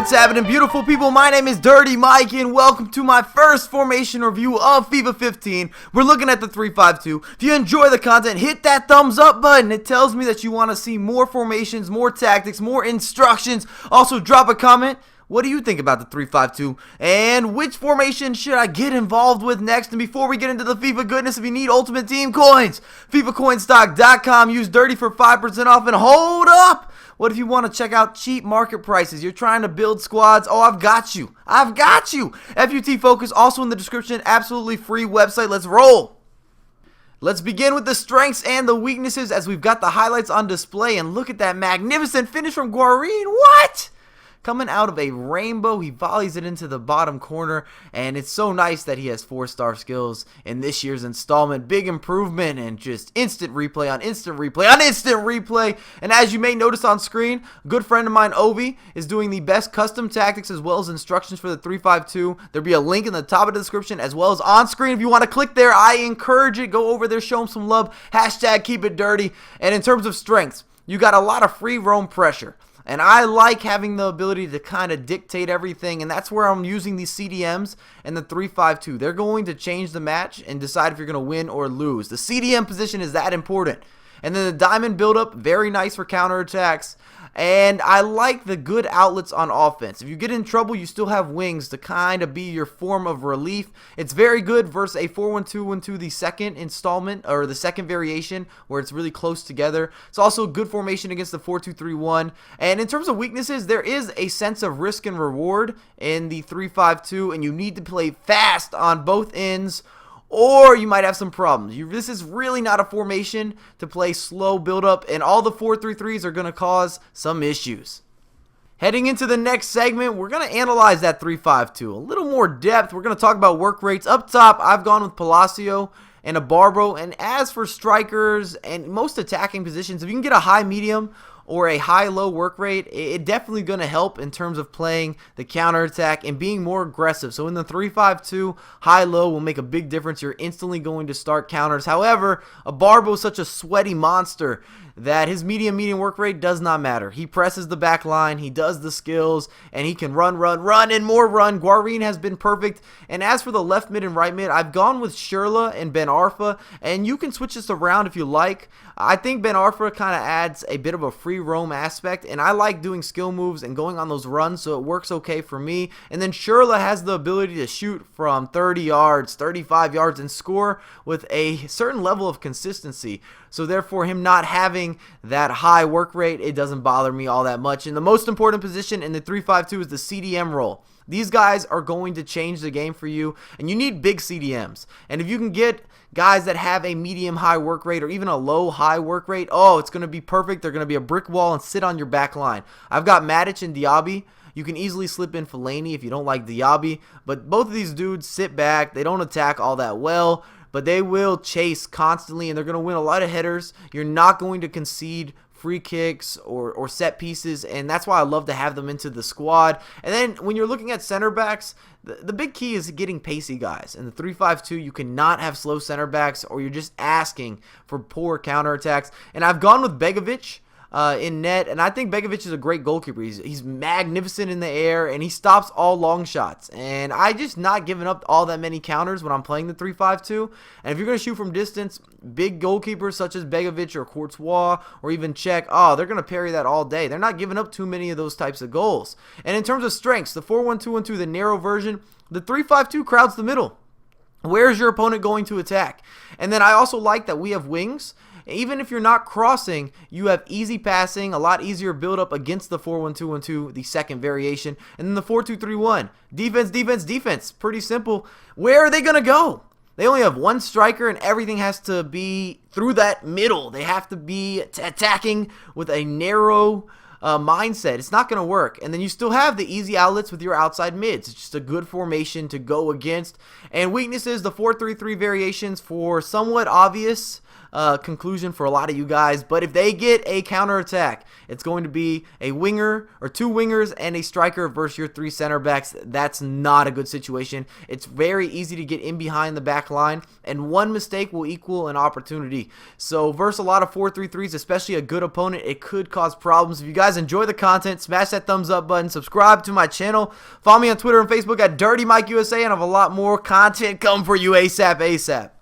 What's happening, beautiful people? My name is Dirty Mike and welcome to my first formation review of FIFA 15. We're looking at the 3-5-2. If you enjoy the content, hit that thumbs up button. It tells me that you want to see more formations, more tactics, more instructions. Also, drop a comment. What do you think about the 3-5-2? And which formation should I get involved with next? And before we get into the FIFA goodness, if you need Ultimate Team coins, FIFAcoinstock.com. Use Dirty for 5% off. And hold up! What if you want to check out cheap market prices? You're trying to build squads. Oh, I've got you. I've got you. FUT Focus, also in the description. Absolutely free website. Let's roll. Let's begin with the strengths and the weaknesses as we've got the highlights on display. And look at that magnificent finish from Guarin. What? Coming out of a rainbow, he volleys it into the bottom corner, and it's so nice that he has 4-star skills in this year's installment. Big improvement and just instant replay on instant replay on instant replay. And as you may notice on screen, a good friend of mine, Ovi, is doing the best custom tactics as well as instructions for the 3-5-2. There'll be a link in the top of the description as well as on screen. If you want to click there, I encourage it. Go over there, show him some love. Hashtag keep it dirty. And in terms of strengths, you got a lot of free roam pressure. And I like having the ability to kind of dictate everything, and that's where I'm using these CDMs and the 3-5-2. They're going to change the match and decide if you're going to win or lose. The CDM position is that important. And then the diamond buildup, very nice for counterattacks. And I like the good outlets on offense. If you get in trouble, you still have wings to kind of be your form of relief. It's very good versus a 4-1-2-1-2, the second installment, or the second variation, where it's really close together. It's also a good formation against the 4-2-3-1. And in terms of weaknesses, there is a sense of risk and reward in the 3-5-2, and you need to play fast on both ends, or you might have some problems. This is really not a formation to play slow build-up, and all the 4-3-3s are going to cause some issues. Heading into the next segment, we're going to analyze that 3-5-2. A little more depth. We're going to talk about work rates. Up top, I've gone with Palacio and a Barbaro. And as for strikers and most attacking positions, if you can get a high medium or a high-low work rate, it's definitely going to help in terms of playing the counterattack and being more aggressive. So in the 3-5-2, high-low will make a big difference. You're instantly going to start counters. However, a Barbo is such a sweaty monster that his medium work rate does not matter. He presses the back line, he does the skills, and he can run, and more run. Guarin has been perfect. And as for the left mid and right mid, I've gone with Shirla and Ben Arfa, and you can switch this around if you like. I think Ben Arfa kind of adds a bit of a free roam aspect, and I like doing skill moves and going on those runs, so it works okay for me. And then Shirla has the ability to shoot from 30 yards, 35 yards, and score with a certain level of consistency. So therefore, him not having that high work rate, it doesn't bother me all that much. And the most important position in the 3-5-2 is the CDM role. These guys are going to change the game for you, and you need big CDMs. And if you can get guys that have a medium-high work rate or even a low-high work rate, oh, it's going to be perfect. They're going to be a brick wall and sit on your back line. I've got Matic and Diaby. You can easily slip in Fellaini if you don't like Diaby, but both of these dudes sit back. They don't attack all that well, but they will chase constantly, and they're going to win a lot of headers. You're not going to concede free kicks or set pieces, and that's why I love to have them into the squad. And then when you're looking at center backs, the big key is getting pacey guys. In the 3-5-2, you cannot have slow center backs, or you're just asking for poor counterattacks. And I've gone with Begovic in net, and I think Begovic is a great goalkeeper. He's magnificent in the air, and he stops all long shots. And I just not giving up all that many counters when I'm playing the 3-5-2. And if you're going to shoot from distance, big goalkeepers such as Begovic or Courtois or even Czech, oh, they're going to parry that all day. They're not giving up too many of those types of goals. And in terms of strengths, the 4-1-2-1-2, the narrow version, the 3-5-2 crowds the middle. Where's your opponent going to attack? And then I also like that we have wings. Even if you're not crossing, you have easy passing, a lot easier build-up against the 4-1-2-1-2, the second variation. And then the 4-2-3-1, defense. Pretty simple. Where are they going to go? They only have one striker, and everything has to be through that middle. They have to be attacking with a narrow mindset. It's not going to work. And then you still have the easy outlets with your outside mids. It's just a good formation to go against. And weaknesses, the 4-3-3 variations for somewhat obvious conclusion for a lot of you guys. But if they get a counterattack, it's going to be a winger or two wingers and a striker versus your three center backs. That's not a good situation. It's very easy to get in behind the back line, and one mistake will equal an opportunity. So versus a lot of 4-3-3s, especially a good opponent, it could cause problems. If you guys enjoy the content, smash that thumbs up button, subscribe to my channel, follow me on Twitter and Facebook at Dirty Mike USA, and I have a lot more content coming for you ASAP.